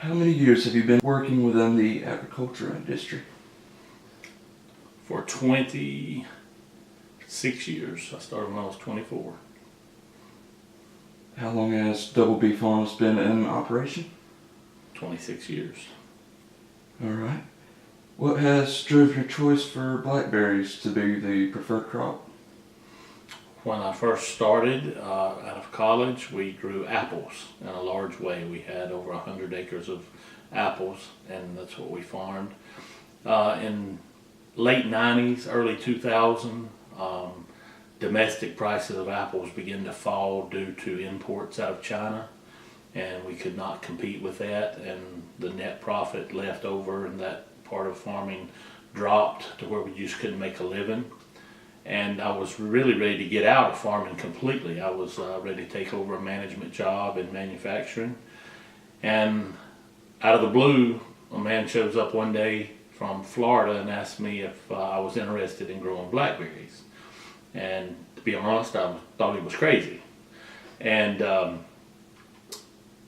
How many years have you been working within the agriculture industry? For 26 years. I started when I was 24. How long has Double B Farms been in operation? 26 years. All right. What has drove your choice for blackberries to be the preferred crop? When I first started out of college, we grew apples in a large way. We had over 100 acres of apples, and that's what we farmed. In late 90s, early 2000, domestic prices of apples began to fall due to imports out of China, and we could not compete with that, and the net profit left over in that part of farming dropped to where we just couldn't make a living. And I was really ready to get out of farming completely. I was ready to take over a management job in manufacturing. And out of the blue, a man shows up one day from Florida and asked me if I was interested in growing blackberries. And to be honest, I thought he was crazy. And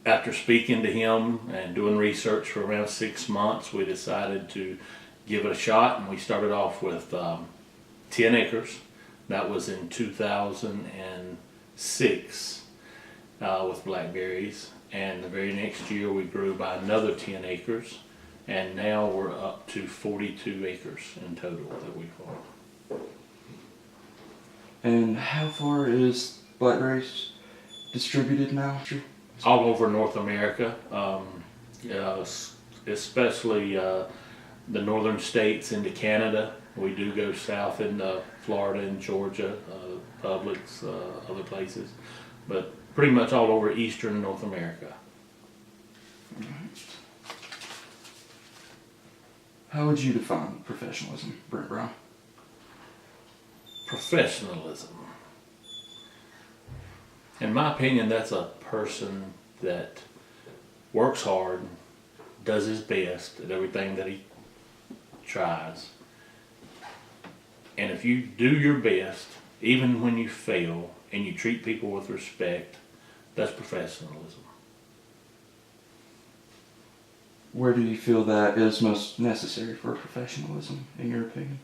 after speaking to him and doing research for around 6 months, we decided to give it a shot, and we started off with 10 acres. That was in 2006 with blackberries, and the very next year we grew by another 10 acres, and now we're up to 42 acres in total that we farm. And how far is blackberries distributed now? All over North America, especially the northern states into Canada. We do go south into Florida and Georgia, Publix, other places, but pretty much all over eastern North America. How would you define professionalism, Brent Brown? Professionalism. In my opinion, that's a person that works hard, does his best at everything that he tries. And if you do your best, even when you fail, and you treat people with respect, that's professionalism. Where do you feel that is most necessary for professionalism, in your opinion?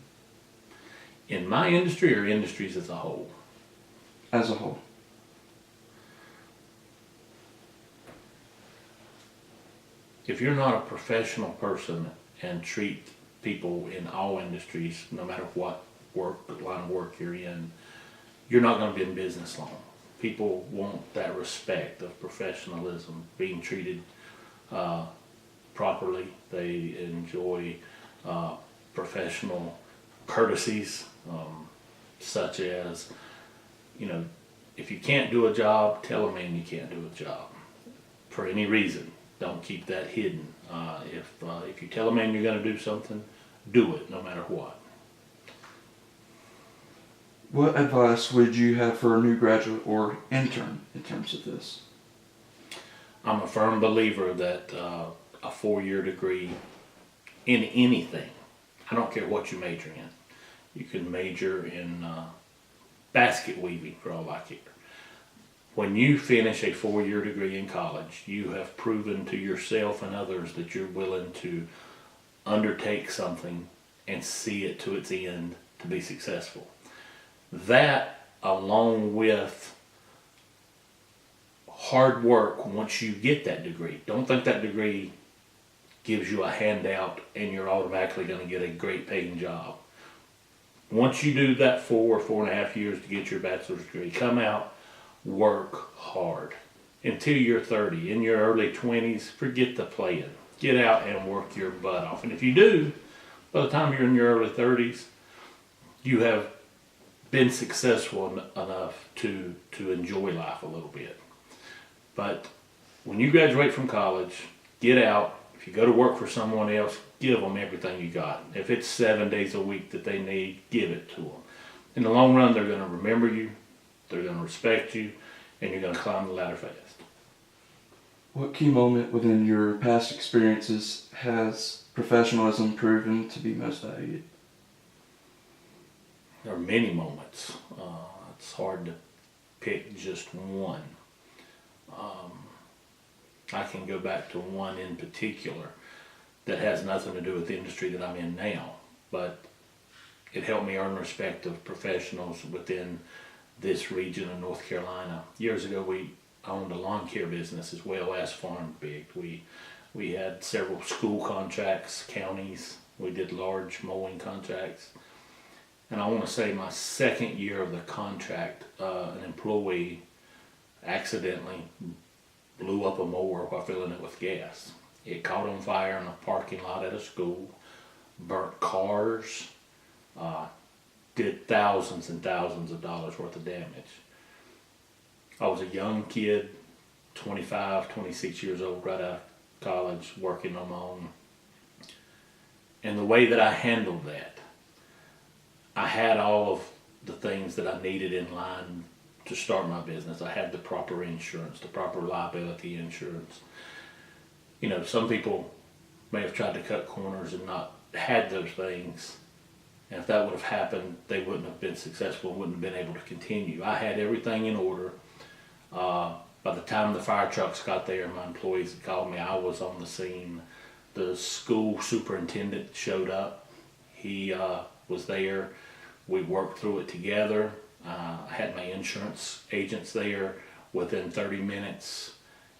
In my industry or industries as a whole? As a whole. If you're not a professional person and treat people in all industries, no matter what line of work you're in, you're not going to be in business long. People want that respect of professionalism, being treated properly. They enjoy professional courtesies, such as, if you can't do a job, tell a man you can't do a job for any reason. Don't keep that hidden. If you tell a man you're going to do something, do it no matter what. What advice would you have for a new graduate or intern in terms of this? I'm a firm believer that a 4-year degree in anything, I don't care what you major in. You can major in basket weaving for all I care. When you finish a 4-year degree in college, you have proven to yourself and others that you're willing to undertake something and see it to its end to be successful. That, along with hard work once you get that degree. Don't think that degree gives you a handout and you're automatically going to get a great paying job. Once you do that 4 or 4.5 years to get your bachelor's degree, come out, work hard until you're 30. In your early 20s, forget the playing. Get out and work your butt off. And if you do, by the time you're in your early 30s, you have been successful enough to enjoy life a little bit. But when you graduate from college, get out. If you go to work for someone else, give them everything you got. If it's 7 days a week that they need, give it to them. In the long run, they're going to remember you, they're going to respect you, and you're going to climb the ladder fast. What key moment within your past experiences has professionalism proven to be most valued? There are many moments. It's hard to pick just one. I can go back to one in particular that has nothing to do with the industry that I'm in now, but it helped me earn respect of professionals within this region of North Carolina. Years ago, we owned a lawn care business as well as farmed big. We had several school contracts, counties. We did large mowing contracts. And I want to say my second year of the contract, an employee accidentally blew up a mower while filling it with gas. It caught on fire in a parking lot at a school, burnt cars, did thousands and thousands of dollars worth of damage. I was a young kid, 25, 26 years old, right out of college, working on my own. And the way that I handled that, I had all of the things that I needed in line to start my business. I had the proper insurance, the proper liability insurance. You know, some people may have tried to cut corners and not had those things. And if that would have happened, they wouldn't have been successful, wouldn't have been able to continue. I had everything in order. By the time the fire trucks got there, my employees had called me. I was on the scene. The school superintendent showed up. He was there. We worked through it together. I had my insurance agents there within 30 minutes.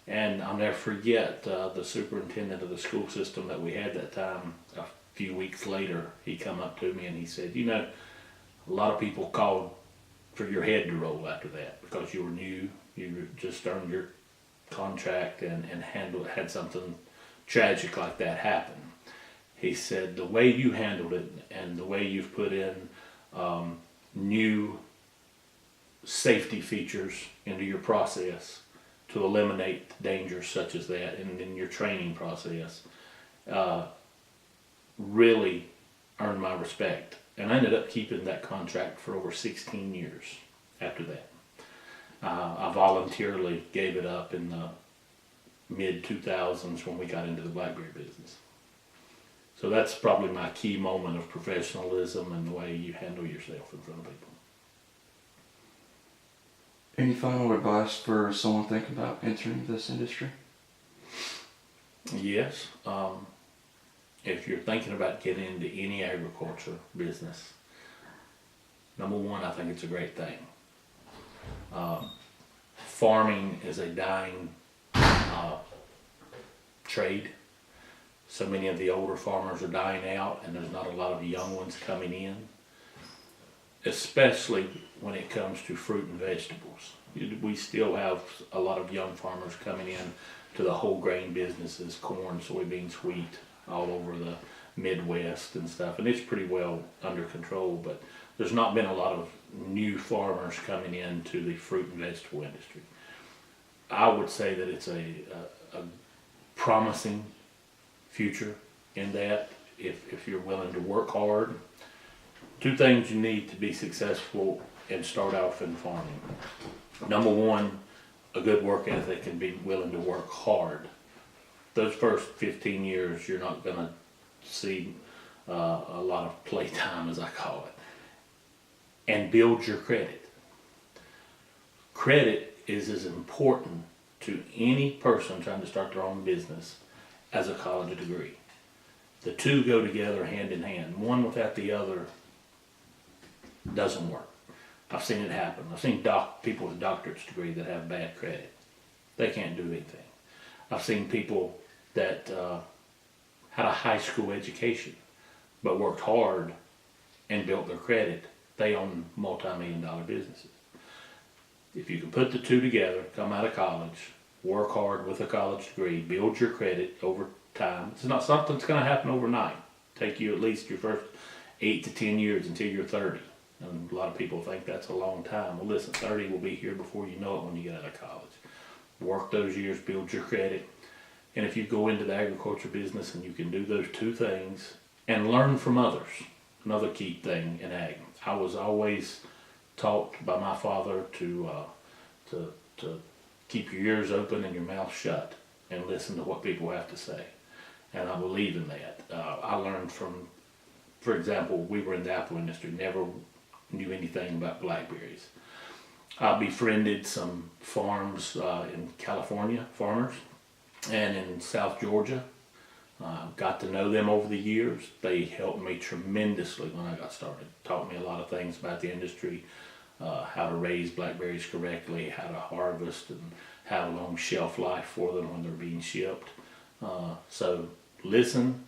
And I'll never forget the superintendent of the school system that we had that time. A few weeks later, he come up to me and he said, you know, a lot of people called for your head to roll after that because you were new. You just earned your contract and had something tragic like that happen. He said, the way you handled it and the way you've put in new safety features into your process to eliminate dangers such as that and in your training process really earned my respect. And I ended up keeping that contract for over 16 years after that. I voluntarily gave it up in the mid-2000s when we got into the BlackBerry business. So that's probably my key moment of professionalism and the way you handle yourself in front of people. Any final advice for someone thinking about entering this industry? Yes. If you're thinking about getting into any agriculture business, number one, I think it's a great thing. Farming is a dying trade. So many of the older farmers are dying out and there's not a lot of young ones coming in, especially when it comes to fruit and vegetables. We still have a lot of young farmers coming in to the whole grain businesses, corn, soybeans, wheat, all over the Midwest and stuff, and it's pretty well under control, but there's not been a lot of new farmers coming into the fruit and vegetable industry. I would say that it's a promising future in that if you're willing to work hard. Two things you need to be successful and start off in farming. Number one, a good work ethic and be willing to work hard. Those first 15 years, you're not going to see a lot of playtime, as I call it. And build your credit. Credit is as important to any person trying to start their own business as a college degree. The two go together hand in hand. One without the other doesn't work. I've seen it happen. I've seen people with doctorate's degree that have bad credit. They can't do anything. I've seen people that had a high school education but worked hard and built their credit. They own multi-million-dollar businesses. If you can put the two together, come out of college, work hard with a college degree, build your credit over time. It's not something that's going to happen overnight. Take you at least your first 8 to 10 years until you're 30. And a lot of people think that's a long time. Well, listen, 30 will be here before you know it when you get out of college. Work those years, build your credit. And if you go into the agriculture business and you can do those two things and learn from others, another key thing in ag. I was always taught by my father to keep your ears open and your mouth shut and listen to what people have to say. And I believe in that. I learned from, for example, we were in the apple industry, never knew anything about blackberries. I befriended some farms in California, farmers, and in South Georgia. Got to know them over the years. They helped me tremendously when I got started. Taught me a lot of things about the industry, how to raise blackberries correctly, how to harvest, and how long shelf life for them when they're being shipped. So listen,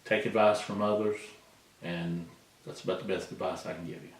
take advice from others, and that's about the best advice I can give you.